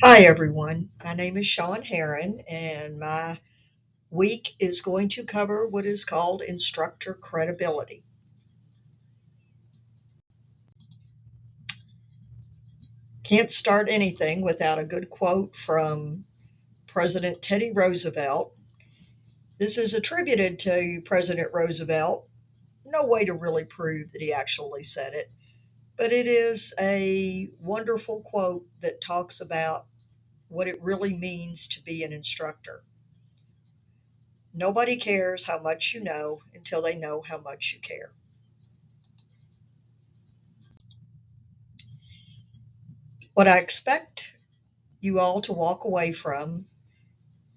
Hi, everyone. My name is Sean Heron, and my week is going to cover what is called instructor credibility. Can't start anything without a good quote from President Teddy Roosevelt. This is attributed to President Roosevelt. No way to really prove that he actually said it, but it is a wonderful quote that talks about what it really means to be an instructor. Nobody cares how much you know until they know how much you care. What I expect you all to walk away from,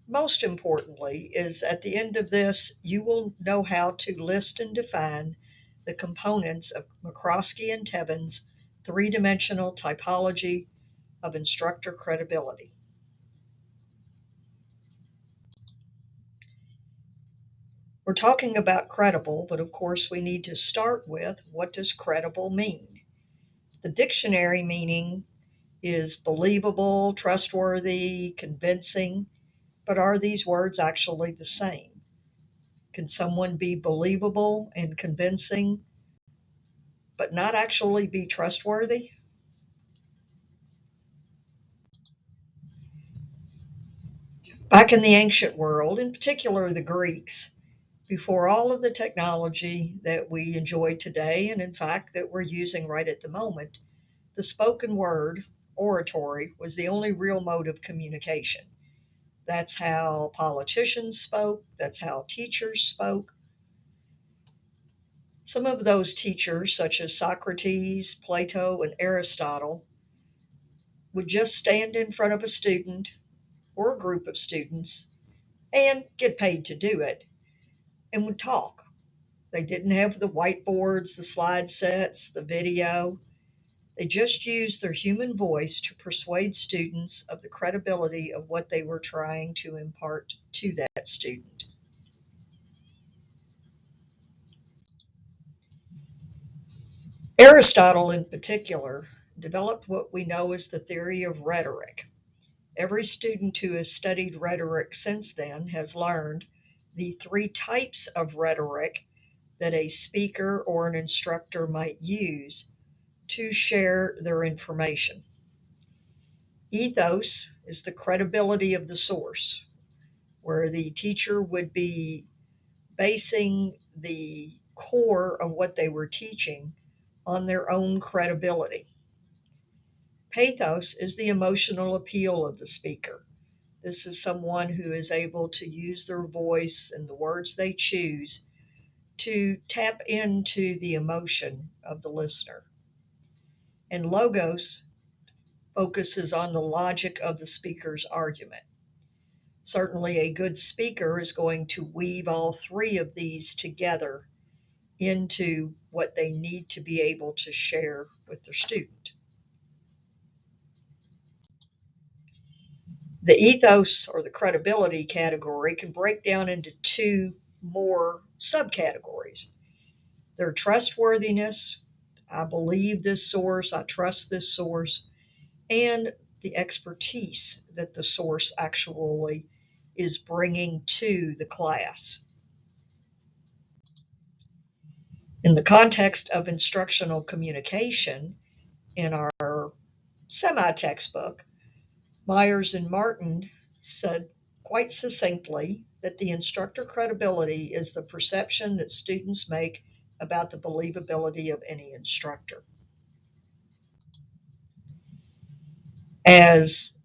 most importantly, is at the end of this, you will know how to list and define the components of McCroskey and Tevin's three-dimensional typology of instructor credibility. We're talking about credible, but of course we need to start with what does credible mean? The dictionary meaning is believable, trustworthy, convincing, but are these words actually the same? Can someone be believable and convincing, but not actually be trustworthy? Back in the ancient world, in particular the Greeks, before all of the technology that we enjoy today, and in fact that we're using right at the moment, the spoken word, oratory, was the only real mode of communication. That's how politicians spoke, that's how teachers spoke. Some of those teachers, such as Socrates, Plato, and Aristotle, would just stand in front of a student or a group of students and get paid to do it and would talk. They didn't have the whiteboards, the slide sets, the video. They just used their human voice to persuade students of the credibility of what they were trying to impart to that student. Aristotle, in particular, developed what we know as the theory of rhetoric. Every student who has studied rhetoric since then has learned the three types of rhetoric that a speaker or an instructor might use to share their information. Ethos is the credibility of the source, where the teacher would be basing the core of what they were teaching on their own credibility. Pathos is the emotional appeal of the speaker. This is someone who is able to use their voice and the words they choose to tap into the emotion of the listener. And logos focuses on the logic of the speaker's argument. Certainly, a good speaker is going to weave all three of these together into what they need to be able to share with their student. The ethos or the credibility category can break down into two more subcategories. Their trustworthiness, I believe this source, I trust this source, and the expertise that the source actually is bringing to the class. In the context of instructional communication, in our semi textbook, Myers and Martin said quite succinctly that the instructor credibility is the perception that students make about the believability of any instructor. As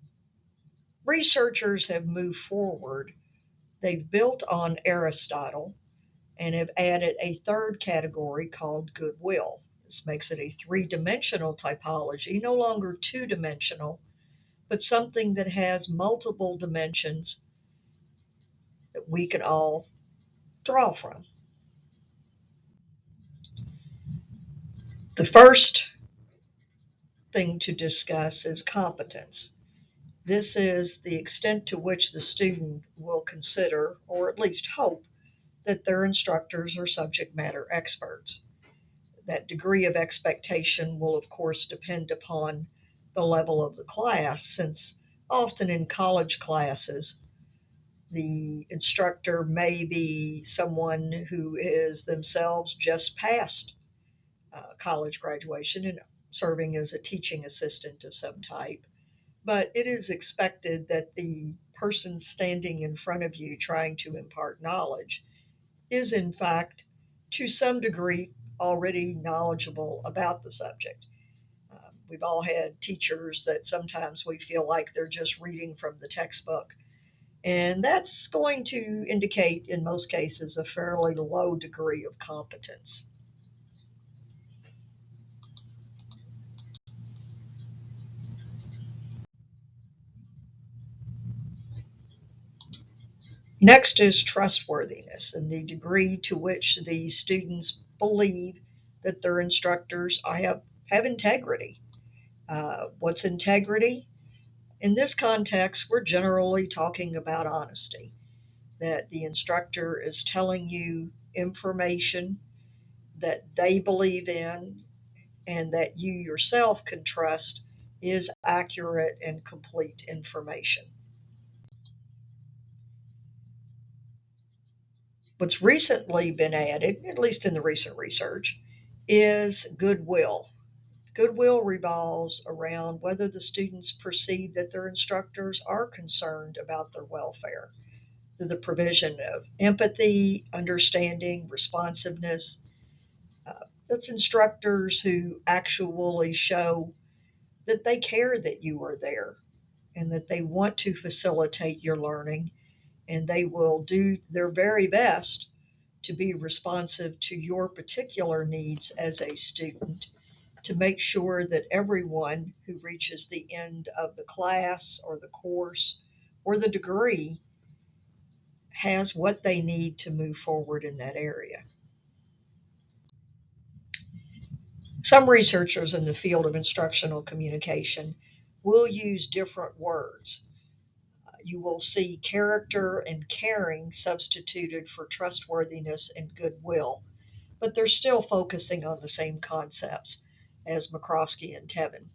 researchers have moved forward, they've built on Aristotle and have added a third category called goodwill. This makes it a three-dimensional typology, no longer two-dimensional, but something that has multiple dimensions that we can all draw from. The first thing to discuss is competence. This is the extent to which the student will consider, or at least hope, that their instructors are subject matter experts. That degree of expectation will, of course, depend upon the level of the class, since often in college classes, the instructor may be someone who is themselves just past college graduation and serving as a teaching assistant of some type. But it is expected that the person standing in front of you trying to impart knowledge is, in fact, to some degree, already knowledgeable about the subject. We've all had teachers that sometimes we feel like they're just reading from the textbook. And that's going to indicate, in most cases, a fairly low degree of competence. Next is trustworthiness and the degree to which the students believe that their instructors have integrity. What's integrity? In this context, we're generally talking about honesty, that the instructor is telling you information that they believe in and that you yourself can trust is accurate and complete information. What's recently been added, at least in the recent research, is goodwill. Goodwill revolves around whether the students perceive that their instructors are concerned about their welfare, the provision of empathy, understanding, responsiveness. That's instructors who actually show that they care that you are there and that they want to facilitate your learning, and they will do their very best to be responsive to your particular needs as a student, to make sure that everyone who reaches the end of the class or the course or the degree has what they need to move forward in that area. Some researchers in the field of instructional communication will use different words. You will see character and caring substituted for trustworthiness and goodwill, but they're still focusing on the same concepts as McCroskey and Tevin.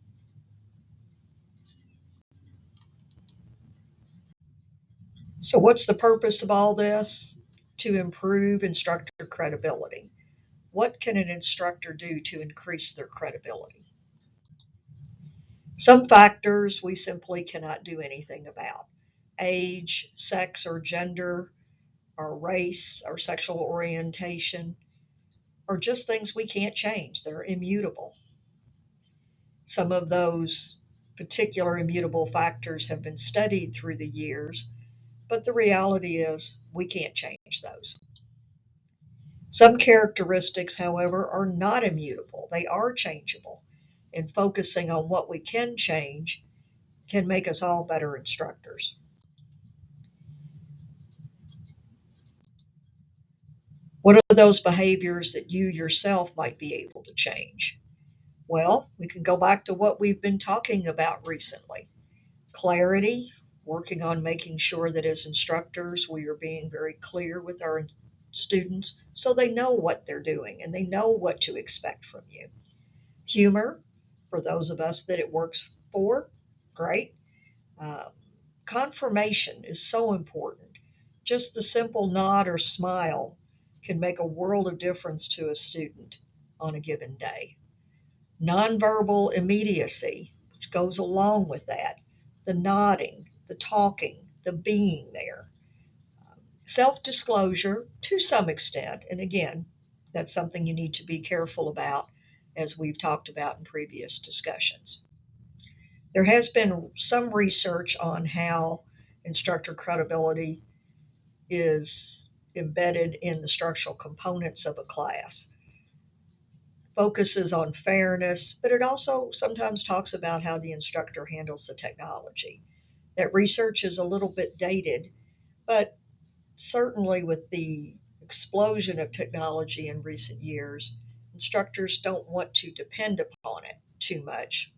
So, what's the purpose of all this? To improve instructor credibility. What can an instructor do to increase their credibility? Some factors we simply cannot do anything about: age, sex or gender, our race, our sexual orientation, are just things we can't change. They're immutable. Some of those particular immutable factors have been studied through the years, but the reality is we can't change those. Some characteristics, however, are not immutable, they are changeable, and focusing on what we can change can make us all better instructors. What are those behaviors that you yourself might be able to change? Well, we can go back to what we've been talking about recently: clarity, working on making sure that as instructors we are being very clear with our students so they know what they're doing and they know what to expect from you. Humor, for those of us that it works for, great. Um, Confirmation is so important. Just the simple nod or smile can make a world of difference to a student on a given day. Nonverbal immediacy, which goes along with that, the nodding, the talking, the being there. Self disclosure to some extent, and again, that's something you need to be careful about as we've talked about in previous discussions. There has been some research on how instructor credibility is embedded in the structural components of a class. Focuses on fairness, but it also sometimes talks about how the instructor handles the technology. That research is a little bit dated, but certainly with the explosion of technology in recent years, instructors don't want to depend upon it too much.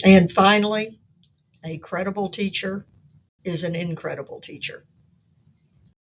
And finally, a credible teacher is an incredible teacher.